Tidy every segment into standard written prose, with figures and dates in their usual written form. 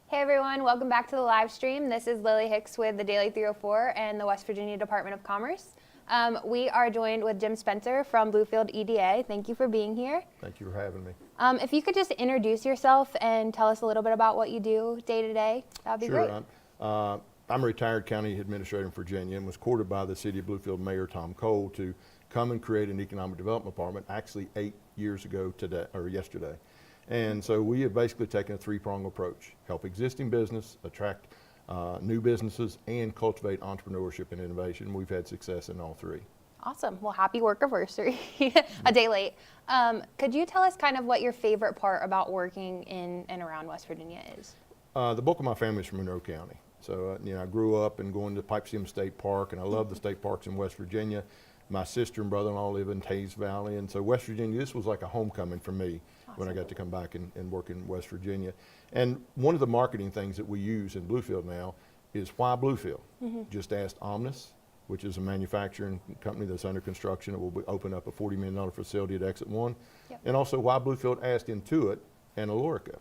Hey everyone, welcome back to the live stream. This is Lily Hicks with the Daily 304 and the West Virginia Department of Commerce. We are joined with Jim Spencer from Bluefield EDA. Thank you for being here. Thank you for having me. If you could just introduce yourself and tell us a little bit about what you do day to day, that would be great. Sure. I'm a retired county administrator in Virginia and was courted by the City of Bluefield Mayor Tom Cole to come and create an economic development department actually 8 years ago today, or yesterday. And so we have basically taken a three-pronged approach: help existing business, attract new businesses, and cultivate entrepreneurship and innovation. We've had success in all three. Awesome. Well, happy work anniversary, a day late. Could you tell us kind of what your favorite part about working in and around West Virginia is? The bulk of my family is from Monroe County. So, I grew up and going to Pipestem State Park, and I love the state parks in West Virginia. My sister and brother-in-law live in Taze Valley, and so West Virginia, this was like a homecoming for me when I got to come back and work in West Virginia. And one of the marketing things that we use in Bluefield now is why Bluefield. Just asked Omnis, which is a manufacturing company that's under construction. It will open up a $40 million facility at Exit 1. Yep. And also why Bluefield asked Intuit and Alorica.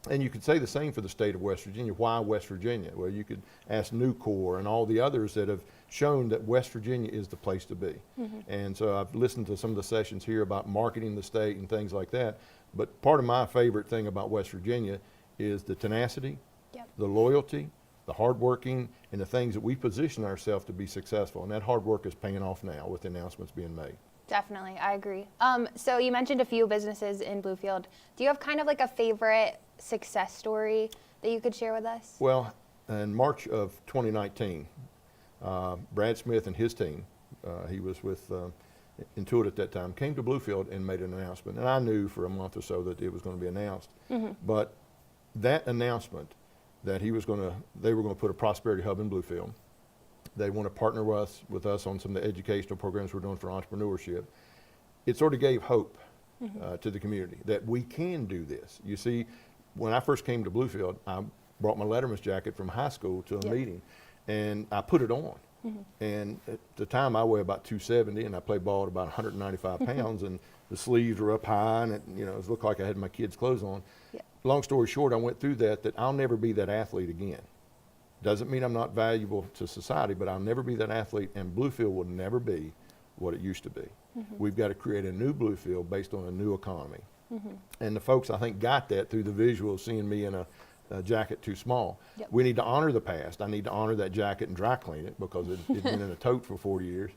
And you could say the same for the state of West Virginia. Why West Virginia? Well, you could ask Nucor and all the others that have shown that West Virginia is the place to be. And so I've listened to some of the sessions here about marketing the state and things like that. But part of my favorite thing about West Virginia is the tenacity, the loyalty, the hard working, and the things that we position ourselves to be successful. And that hard work is paying off now with the announcements being made. Definitely, I agree. So you mentioned a few businesses in Bluefield. Do you have kind of like a favorite success story that you could share with us? Well, in March of 2019, Brad Smith and his team, he was with Intuit at that time, came to Bluefield and made an announcement. And I knew for a month or so that it was going to be announced. But that announcement that they were going to put a prosperity hub in Bluefield. They want to partner with us on some of the educational programs we're doing for entrepreneurship. It sort of gave hope to the community that we can do this. You see, when I first came to Bluefield, I brought my Letterman's jacket from high school to a meeting, and I put it on. And at the time, I weigh about 270, and I played ball at about 195 pounds, and the sleeves were up high, and it looked like I had my kids' clothes on. Long story short, I went through that I'll never be that athlete again. Doesn't mean I'm not valuable to society, but I'll never be that athlete, and Bluefield will never be what it used to be. We've got to create a new Bluefield based on a new economy. And the folks, I think, got that through the visual of seeing me in a jacket too small. We need to honor the past. I need to honor that jacket and dry clean it because it'd been in a tote for 40 years.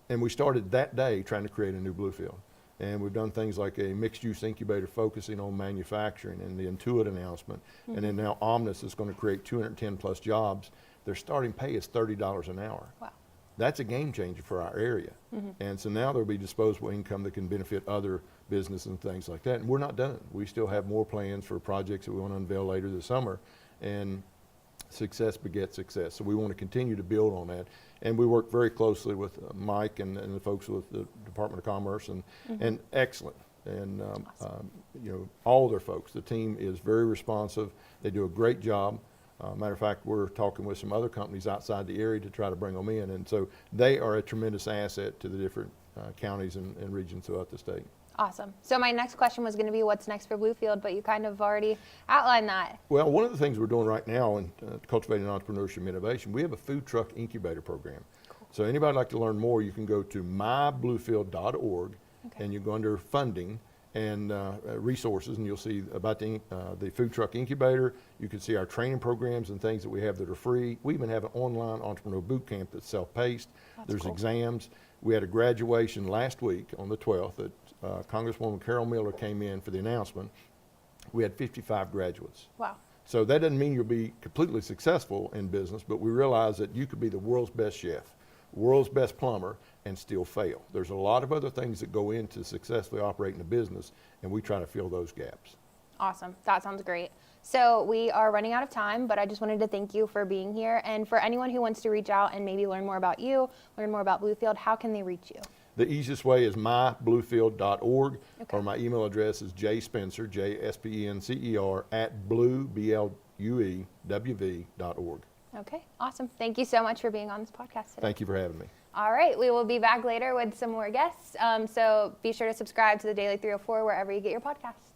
And we started that day trying to create a new Bluefield. And we've done things like a mixed-use incubator focusing on manufacturing and the Intuit announcement. And then now Omnis is going to create 210 plus jobs. Their starting pay is $30 an hour. Wow. That's a game changer for our area. And so now there'll be disposable income that can benefit other businesses and things like that. And we're not done. We still have more plans for projects that we want to unveil later this summer. And success begets success. So we want to continue to build on that. And we work very closely with Mike and the folks with the Department of Commerce and excellent. And all their folks. The team is very responsive. They do a great job. Matter of fact, we're talking with some other companies outside the area to try to bring them in. And so they are a tremendous asset to the different counties and regions throughout the state. Awesome. So my next question was going to be what's next for Bluefield, but you kind of already outlined that. Well, one of the things we're doing right now in cultivating entrepreneurship and innovation, we have a food truck incubator program. Cool. So anybody like to learn more, you can go to mybluefield.org and you go under funding and resources, and you'll see about the food truck incubator. You can see our training programs and things that we have that are free. We even have an online entrepreneur boot camp that's self-paced. There's cool. Exams. We had a graduation last week on the 12th that Congresswoman Carol Miller came in for the announcement. We had 55 graduates. Wow. So that doesn't mean you'll be completely successful in business, but we realize that you could be the world's best chef, world's best plumber, and still fail. There's a lot of other things that go into successfully operating a business, and we try to fill those gaps. Awesome. That sounds great. So we are running out of time, but I just wanted to thank you for being here. And for anyone who wants to reach out and maybe learn more about you, learn more about Bluefield, how can they reach you? The easiest way is mybluefield.org, or my email address is jspencer, JSPENCER, @bluewv.org. Okay, awesome. Thank you so much for being on this podcast today. Thank you for having me. All right, we will be back later with some more guests. So be sure to subscribe to the Daily 304 wherever you get your podcasts.